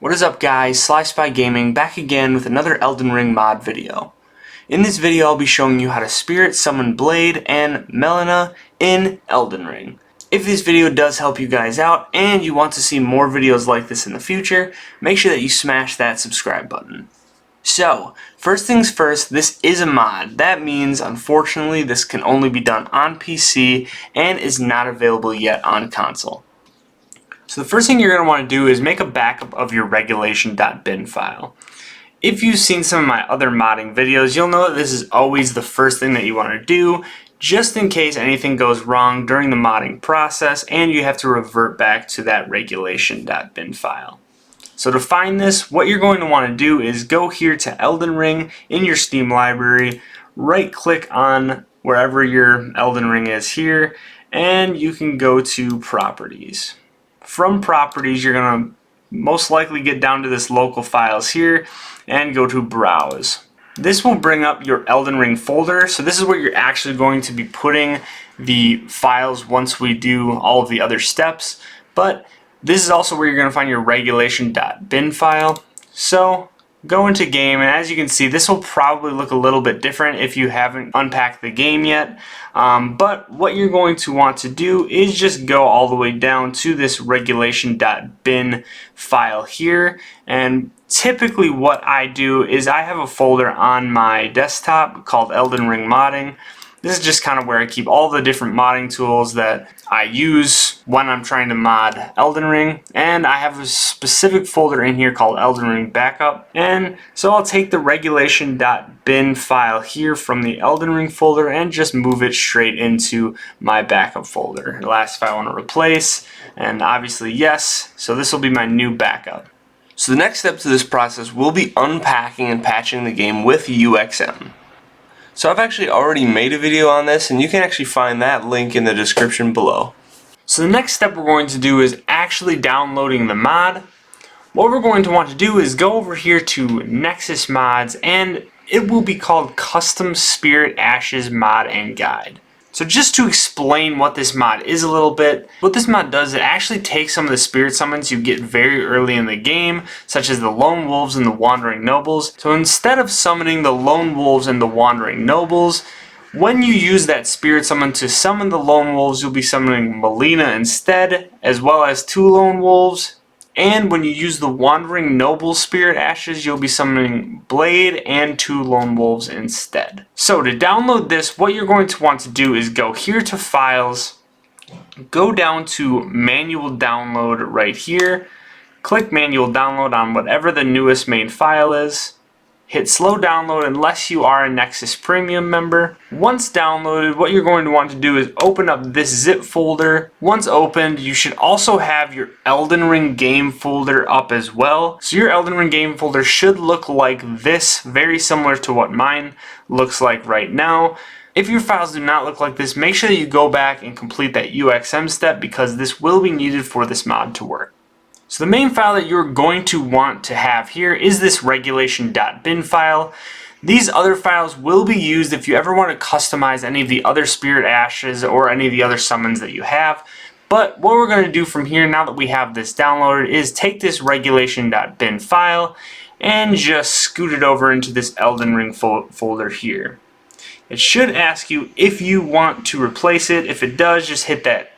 What is up guys, SlySpy Gaming back again with another Elden Ring mod video. In this video I'll be showing you how to spirit summon Blaidd and Melina in Elden Ring. If this video does help you guys out and you want to see more videos like this in the future, make sure that you smash that subscribe button. So, first things first, this is a mod. That means unfortunately this can only be done on PC and is not available yet on console. So the first thing you're going to want to do is make a backup of your regulation.bin file. If you've seen some of my other modding videos, you'll know that this is always the first thing that you want to do, just in case anything goes wrong during the modding process and you have to revert back to that regulation.bin file. So to find this, what you're going to want to do is go here to Elden Ring in your Steam library, right click on wherever your Elden Ring is here, and you can go to Properties. From Properties, you're going to most likely get down to this local files here and go to Browse. This will bring up your Elden Ring folder, so this is where you're actually going to be putting the files once we do all of the other steps, but this is also where you're going to find your regulation.bin file. So go into game, and as you can see, this will probably look a little bit different if you haven't unpacked the game yet. But what you're going to want to do is just go all the way down to this regulation.bin file here. And typically what I do is I have a folder on my desktop called Elden Ring Modding. This is just kind of where I keep all the different modding tools that I use when I'm trying to mod Elden Ring. And I have a specific folder in here called Elden Ring Backup. And so I'll take the regulation.bin file here from the Elden Ring folder and just move it straight into my backup folder. The last file I want to replace, and obviously yes, so this will be my new backup. So the next step to this process will be unpacking and patching the game with UXM. So I've actually already made a video on this, and you can actually find that link in the description below. So the next step we're going to do is actually downloading the mod. What we're going to want to do is go over here to Nexus mods, and it will be called Custom Spirit Ashes Mod and Guide. So just to explain what this mod is a little bit, what this mod does, it actually takes some of the spirit summons you get very early in the game, such as the Lone Wolves and the Wandering Nobles. So instead of summoning the Lone Wolves and the Wandering Nobles, when you use that spirit summon to summon the Lone Wolves, you'll be summoning Melina instead, as well as 2 Lone Wolves. And when you use the Wandering Noble Spirit Ashes, you'll be summoning Blaidd and 2 Lone Wolves instead. So to download this, what you're going to want to do is go here to Files, go down to Manual Download right here, click Manual Download on whatever the newest main file is, hit Slow Download unless you are a Nexus Premium member. Once downloaded, what you're going to want to do is open up this zip folder. Once opened, you should also have your Elden Ring game folder up as well. So your Elden Ring game folder should look like this, very similar to what mine looks like right now. If your files do not look like this, make sure that you go back and complete that UXM step, because this will be needed for this mod to work. So the main file that you're going to want to have here is this regulation.bin file. These other files will be used if you ever want to customize any of the other spirit ashes or any of the other summons that you have. But what we're going to do from here, now that we have this downloaded, is take this regulation.bin file and just scoot it over into this Elden Ring folder here. It should ask you if you want to replace it. If it does, just hit that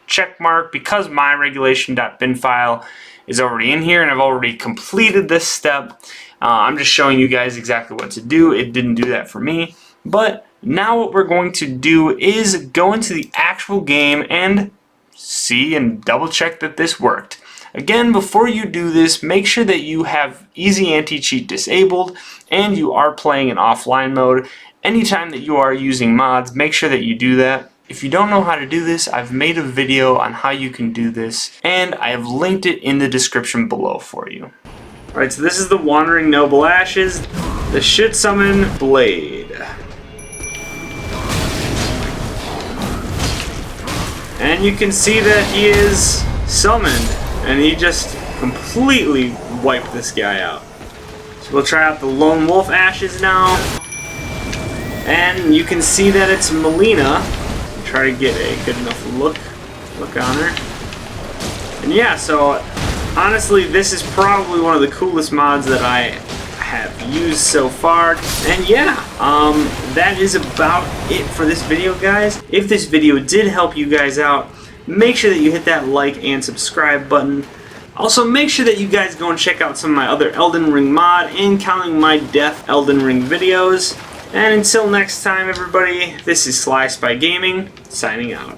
check mark. Because my regulation.bin file is already in here and I've already completed this step, I'm just showing you guys exactly what to do. It didn't do that for me. But now what we're going to do is go into the actual game and see and double check that this worked. Again, before you do this, make sure that you have Easy Anti-Cheat disabled and you are playing in offline mode. Anytime that you are using mods, make sure that you do that. If you don't know how to do this, I've made a video on how you can do this, and I have linked it in the description below for you. Alright, so this is the Wandering Noble Ashes. This should summon Blaidd. And you can see that he is summoned, and he just completely wiped this guy out. So we'll try out the Lone Wolf Ashes now. And you can see that it's Melina. Try to get a good enough look on her. And yeah, so Honestly, this is probably one of the coolest mods that I have used so far. And yeah, that is about it for this video, guys. If this video did help you guys out, make sure that you hit that like and subscribe button. Also, make sure that you guys go and check out some of my other Elden Ring mod and Counting My Death Elden Ring videos. And until next time, everybody, this is Sly Spy Gaming, signing out.